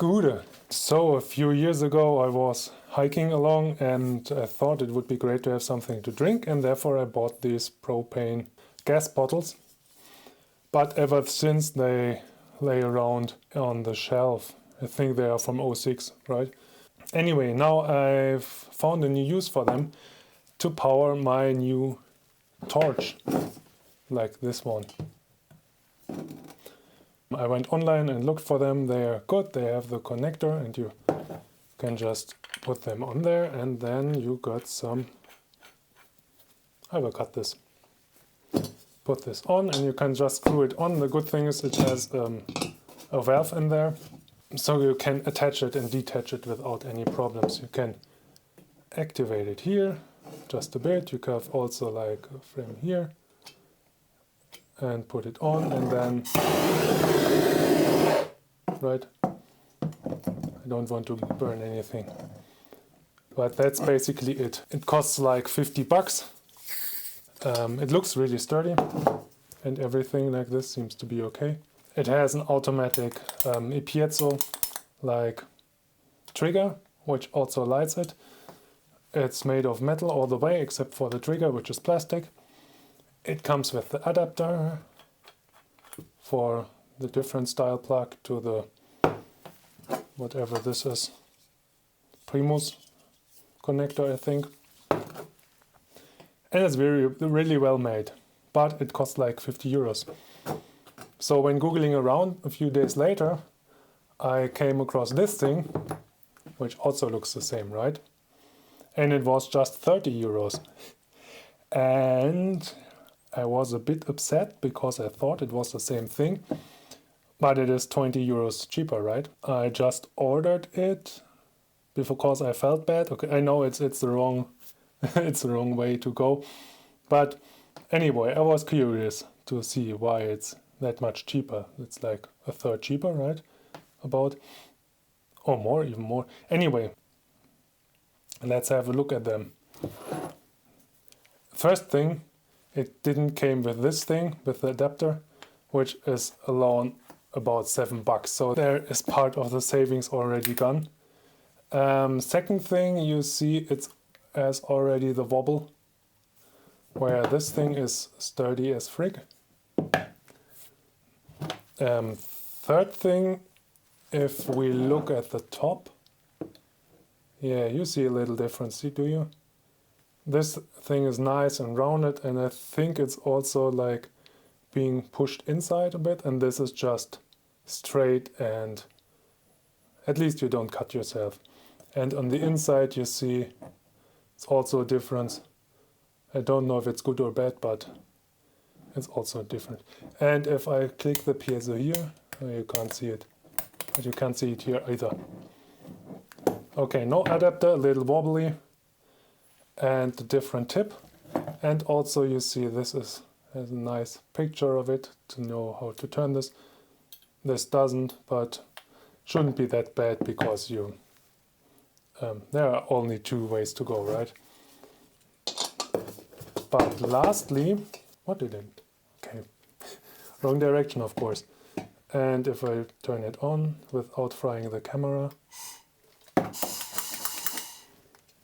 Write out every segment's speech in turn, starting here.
scooter. So a few years ago I was hiking along and I thought it would be great to have something to drink, and therefore I bought these propane gas bottles. But ever since they lay around on the shelf. I think they are from '06, right? Anyway, now I've found a new use for them to power my new torch, like this one. I went online and looked for them. They are good. They have the connector and you can just put them on there, and then you got some... I will cut this. Put this on and you can just screw it on. The good thing is it has a valve in there, so you can attach it and detach it without any problems. You can activate it here just a bit. You have also like a frame here and put it on, and then right, I don't want to burn anything, but that's basically it. It costs like 50 bucks. It looks really sturdy and everything like this seems to be okay. It has an automatic piezo like trigger, which also lights it. It's made of metal all the way except for the trigger, which is plastic. It comes with the adapter for the different style plug to the whatever this is, Primus connector, I think. And it's really well made, but it costs like 50 euros. So when googling around a few days later, I came across this thing, which also looks the same, right? And it was just 30 euros. And I was a bit upset because I thought it was the same thing, but it is 20 euros cheaper, right? I just ordered it because I felt bad. Okay, I know it's the wrong it's the wrong way to go, but anyway, I was curious to see why it's that much cheaper. It's like a third cheaper, right? About, or more, even more. Anyway, let's have a look at them. First thing, it didn't came with this thing, with the adapter, which is alone about 7 bucks. So there is part of the savings already gone. Second thing, you see it's has already the wobble, where this thing is sturdy as frig. Third thing, if we look at the top, yeah, you see a little difference, do you? This thing is nice and rounded, and I think it's also like being pushed inside a bit, and this is just straight, and at least you don't cut yourself. And on the inside you see it's also a difference. I don't know if it's good or bad, but it's also different. And if I click the piezo here, you can't see it, but you can't see it here either. Okay, no adapter, a little wobbly, and a different tip. And also you see this has a nice picture of it to know how to turn this. This doesn't, but shouldn't be that bad because you there are only 2 ways to go, right? But lastly, what did it? Okay, wrong direction, of course. And if I turn it on without frying the camera,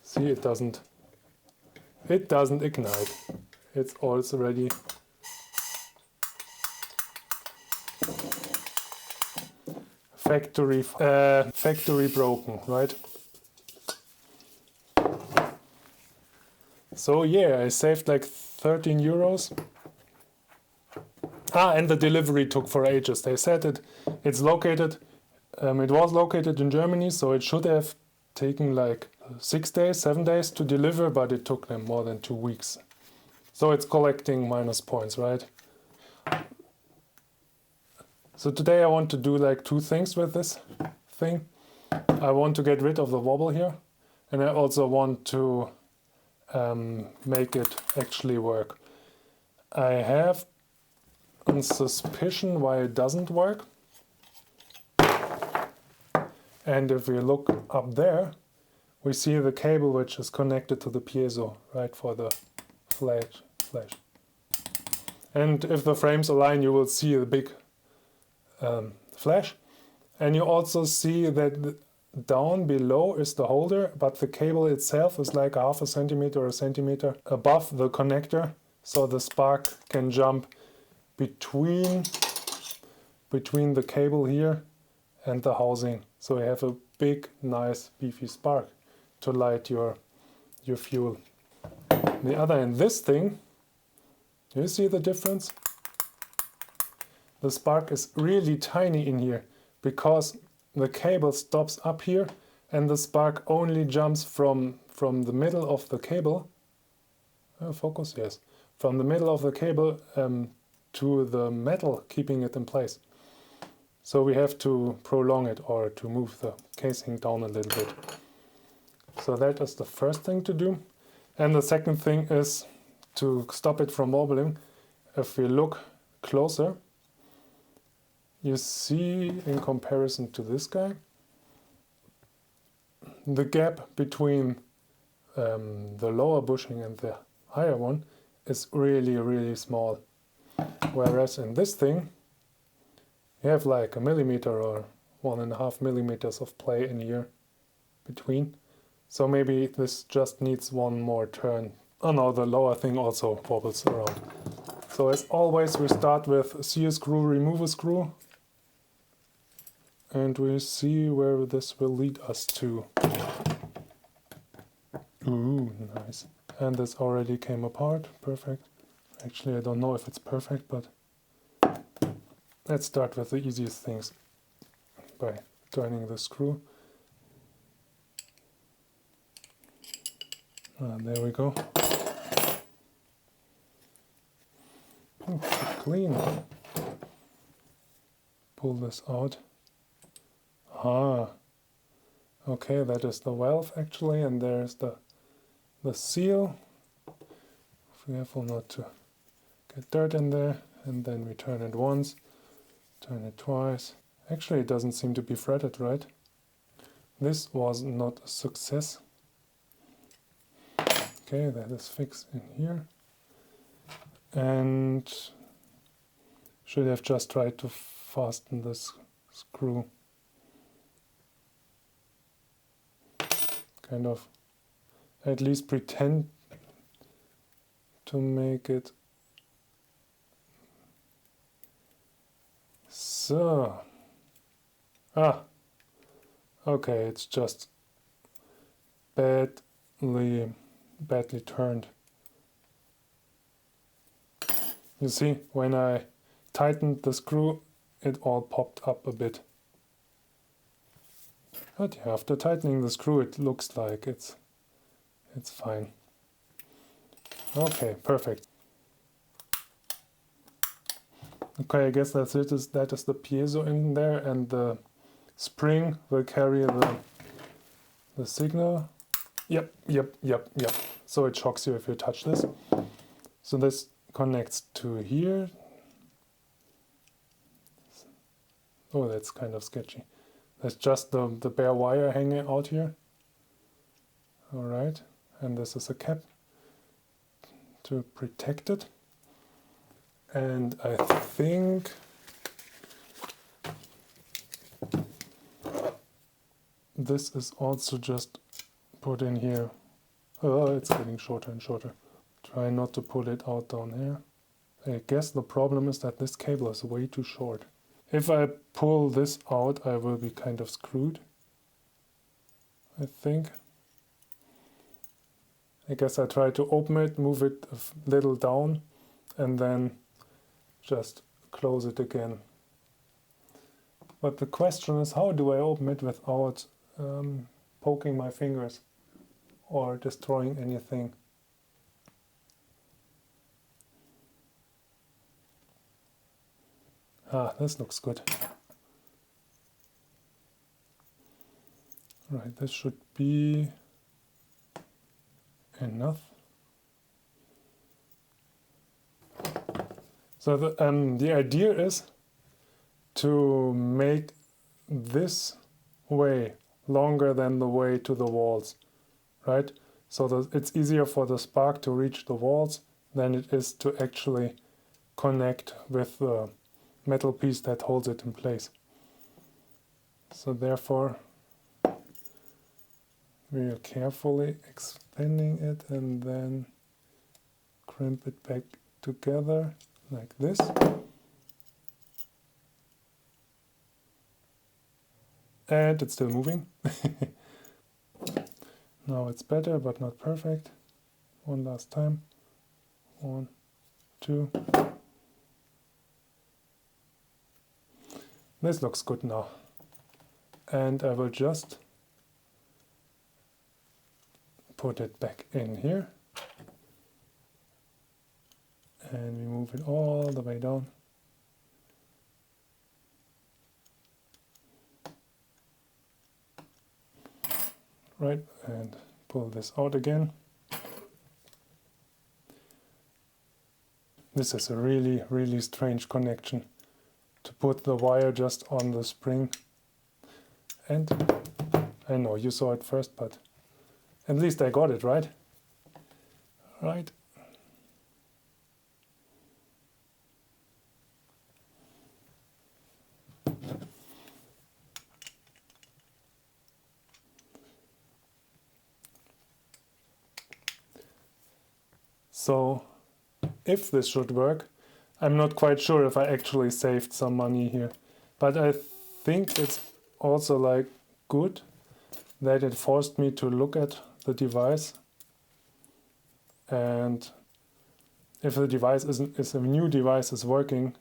see, it doesn't ignite. It's already factory broken, right? So yeah, I saved like 13 euros. And the delivery took for ages. They said it was located in Germany, so it should have taken like 6 days, 7 days to deliver, but it took them more than 2 weeks. So it's collecting minus points, right? So today I want to do like 2 things with this thing. I want to get rid of the wobble here, and I also want to make it actually work. I have a suspicion why it doesn't work. And if we look up there, we see the cable which is connected to the piezo, right, for the flash. And if the frames align, you will see a big flash. And you also see that down below is the holder, but the cable itself is like 1/2 centimeter or a centimeter above the connector, so the spark can jump between the cable here and the housing. So you have a big, nice, beefy spark to light your fuel. The other end, this thing, do you see the difference? The spark is really tiny in here because the cable stops up here and the spark only jumps from the middle of the cable. Focus, yes. From the middle of the cable to the metal, keeping it in place. So we have to prolong it or to move the casing down a little bit. So that is the first thing to do. And the second thing is to stop it from wobbling. If we look closer, you see in comparison to this guy, the gap between the lower bushing and the higher one is really, really small. Whereas in this thing, you have like 1 millimeter or 1.5 millimeters of play in here between. So maybe this just needs one more turn. Oh no, the lower thing also wobbles around. So as always, we start with see a screw, remove a screw. And we see where this will lead us to. Ooh, nice. And this already came apart, perfect. Actually, I don't know if it's perfect, but let's start with the easiest things by turning the screw. There we go. Oh, clean. Pull this out. Ah, okay, that is the valve actually, and there's the seal. Careful not to get dirt in there, and then we turn it once, turn it twice. Actually, it doesn't seem to be threaded, right? This was not a success. Okay, that is fixed in here. And should have just tried to fasten this screw. Kind of at least pretend to make it so. Okay, it's just badly turned. You see, when I tightened the screw, it all popped up a bit. But yeah, after tightening the screw, it looks like it's fine. Okay, perfect. Okay, I guess that's it. That is the piezo in there, and the spring will carry the signal. Yep. So it shocks you if you touch this. So this connects to here. Oh, that's kind of sketchy. That's just the bare wire hanging out here. Alright, and this is a cap to protect it. And I think this is also just put in here. Oh, it's getting shorter and shorter. Try not to pull it out down here. I guess the problem is that this cable is way too short. If I pull this out, I will be kind of screwed, I think. I guess I try to open it, move it a little down, and then just close it again. But the question is, how do I open it without poking my fingers or destroying anything? This looks good. Right, this should be enough. So the idea is to make this way longer than the way to the walls, right? So that it's easier for the spark to reach the walls than it is to actually connect with the metal piece that holds it in place. So therefore we are carefully expanding it and then crimp it back together like this. And it's still moving. Now it's better, but not perfect. One last time. 1, 2. This looks good now. And I will just put it back in here. And we move it all the way down. Right, and pull this out again. This is a really, really strange connection. To put the wire just on the spring. And I know you saw it first, but at least I got it right. Right. So if this should work, I'm not quite sure if I actually saved some money here, but I think it's also like good that it forced me to look at the device, and if the device is a new device is working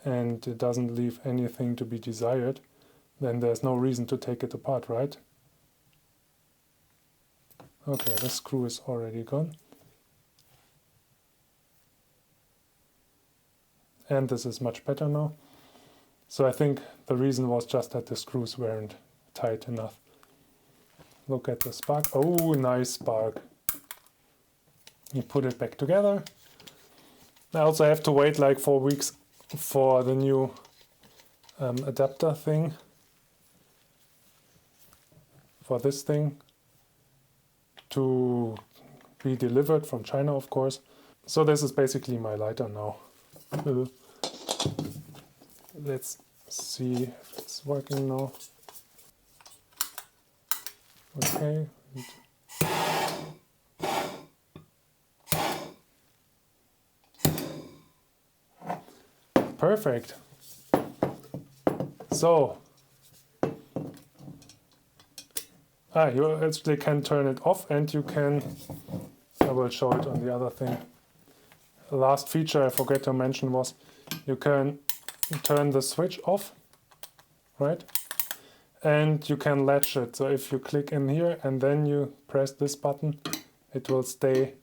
and it doesn't leave anything to be desired, then there's no reason to take it apart, right? Okay, the screw is already gone. And this is much better now. So I think the reason was just that the screws weren't tight enough. Look at the spark. Oh, nice spark. You put it back together. I also have to wait like 4 weeks for the new adapter thing. For this thing to be delivered from China, of course. So this is basically my lighter now. Let's see if it's working now. Okay. Perfect. So, you actually can turn it off, and you can, I will show it on the other thing. The last feature I forgot to mention was you can turn the switch off, right? And you can latch it. So if you click in here and then you press this button, it will stay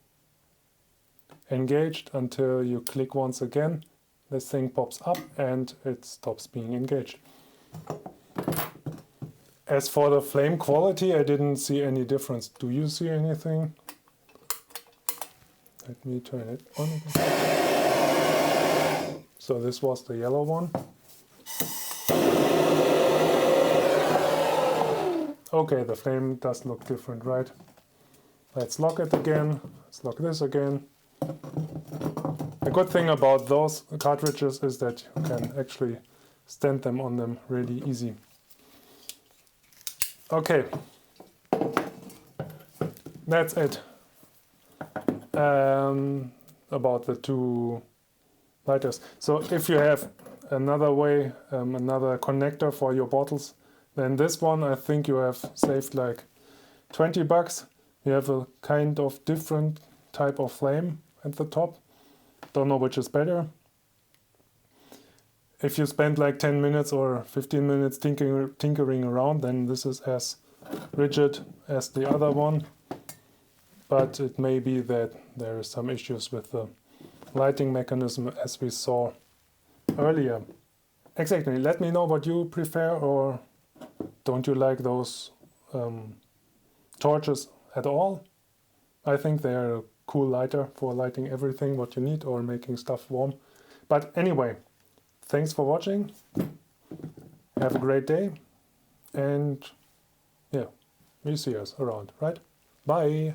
engaged until you click once again. This thing pops up and it stops being engaged. As for the flame quality, I didn't see any difference. Do you see anything? Let me turn it on again. So this was the yellow one. Okay, the flame does look different, right? Let's lock it again. Let's lock this again. The good thing about those cartridges is that you can actually stand them on them really easy. Okay, that's it. About the two lighters. So if you have another way, another connector for your bottles, then this one I think you have saved like 20 bucks. You have a kind of different type of flame at the top. Don't know which is better. If you spend like 10 minutes or 15 minutes tinkering around, then this is as rigid as the other one. But it may be that there are some issues with the lighting mechanism as we saw earlier. Exactly, let me know what you prefer, or don't you like those torches at all? I think they're a cool lighter for lighting everything what you need or making stuff warm. But anyway, thanks for watching. Have a great day. And yeah, we see us around, right? Bye.